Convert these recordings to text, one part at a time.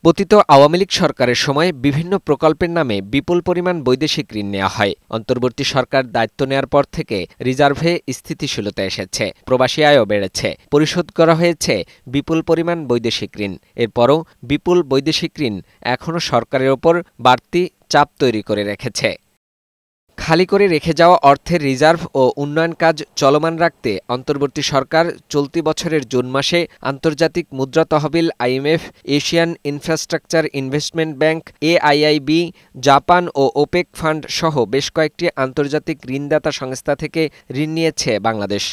পতিত আওয়ামী লীগ সরকারের সময় বিভিন্ন প্রকল্পের নামে বিপুল পরিমাণ বৈদেশিক ঋণ নেওয়া হয়। অন্তর্বর্তী সরকার দায়িত্ব নেয়ার পর থেকে রিজার্ভে স্থিতিশীলতা এসেছে, প্রবাসী আয়ও বেড়েছে, পরিশোধ করা হয়েছে বিপুল পরিমাণ বৈদেশিক ঋণ। এরপরও বিপুল বৈদেশিক ঋণ এখনও সরকারের ওপর বাড়তি চাপ তৈরি করে রেখেছে। খালি করে রেখে যাওয়া অর্থের রিজার্ভ ও উন্নয়ন কাজ চলমান রাখতে অন্তর্বর্তী সরকার চলতি বছরের জুন মাসে আন্তর্জাতিক মুদ্রা তহবিল IMF, Asian infrastructure investment bank AIIB, Japan ও ওপেক ফান্ড সহ বেশ কয়েকটি আন্তর্জাতিক ঋণদাতা সংস্থা থেকে ঋণ নিয়েছে বাংলাদেশ।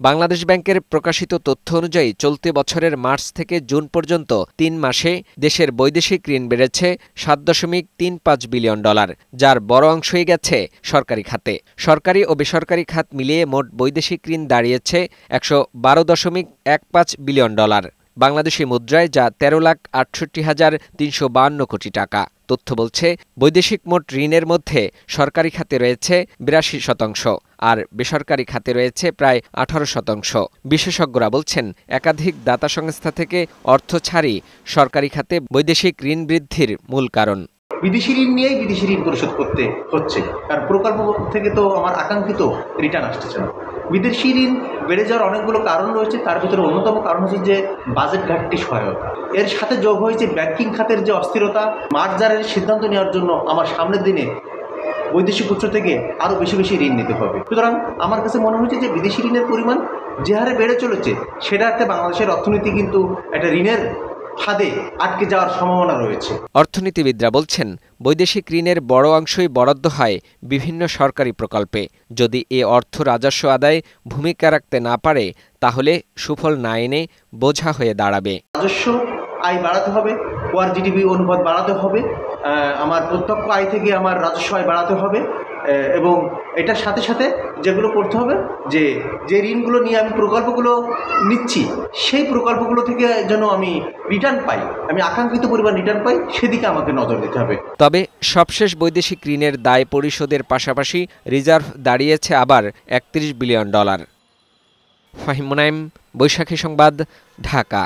বাংলাদেশ ব্যাংকের প্রকাশিত তথ্য অনুযায়ী চলতি বছরের মার্চ থেকে জুন পর্যন্ত ৩ মাসে দেশের বৈদেশিক ঋণ বেড়েছে $7.35 বিলিয়ন, যার বড় অংশই গেছে সরকারি খাতে। সরকারি ও বেসরকারি খাত মিলিয়ে মোট বৈদেশিক ঋণ দাঁড়িয়েছে $112.15 বিলিয়ন, বাংলাদেশি মুদ্রায়, যা 13,68,352 কোটি টাকা। তথ্য বলছে, বৈদেশিক মোট ঋণের মধ্যে সরকারি খাতে রয়েছে 82%, আর বেসরকারি খাতে রয়েছে প্রায় 18%। বিশেষজ্ঞরা বলছেন, একাধিক দাতা সংস্থা থেকে অর্থ ছাড়ই সরকারি খাতে বৈদেশিক ঋণ বৃদ্ধির মূল কারণ। বিদেশি ঋণ নিয়েই বিদেশি ঋণ পরিশোধ করতে হচ্ছে, কারণ প্রকল্প থেকে তো আমার আকাঙ্ক্ষিত রিটার্ন আসতেছে না। বিদেশি ঋণ বেড়ে যাওয়ার অনেকগুলো কারণ রয়েছে, তার ভিতরে অন্যতম কারণ হচ্ছে যে বাজেট ঘাটতি সহায়তা। এর সাথে যোগ হয়েছে ব্যাংকিং খাতের যে অস্থিরতা। মার্জারের সিদ্ধান্ত নেওয়ার জন্য আমার সামনের দিনে বৈদেশিক উৎস থেকে আরও বেশি ঋণ নিতে হবে। সুতরাং আমার কাছে মনে হয়েছে যে বিদেশি ঋণের পরিমাণ যে হারে বেড়ে চলেছে, সেটাতে বাংলাদেশের অর্থনীতি কিন্তু একটা ঋণের ফাঁদে আটকে যাওয়ার সম্ভাবনা রয়েছে। অর্থনীতিবিদরা বলছেন, বৈদেশিক ঋণের বড় অংশই বরাদ্দ হয় বিভিন্ন সরকারি প্রকল্পে। যদি এ অর্থ রাজস্ব আদায়ে ভূমিকা রাখতে না পারে, তাহলে সুফল না এনে বোঝা হয়ে দাঁড়াবে। রাজস্ব আয় বাড়াতে হবে, ওয়ার জিডিপি অনুপাত বাড়াতে হবে, আমার প্রত্যক্ষ আয় থেকে আমার রাজস্ব আয় বাড়াতে হবে, এবং এটার সাথে সাথে যেগুলো করতে হবে, যে ঋণগুলো নিয়ে আমি প্রকল্পগুলো নিচ্ছি, সেই প্রকল্পগুলো থেকে যেন আমি রিটার্ন পাই, আমি আকাঙ্ক্ষিত পরিমাণ রিটার্ন পাই, সেদিকে আমাকে নজর দিতে হবে। তবে সবশেষ বৈদেশিক ঋণের দায় পরিশোধের পাশাপাশি রিজার্ভ দাঁড়িয়েছে আবার $31 বিলিয়ন। ফাহিম মুনাইম, বৈশাখী সংবাদ, ঢাকা।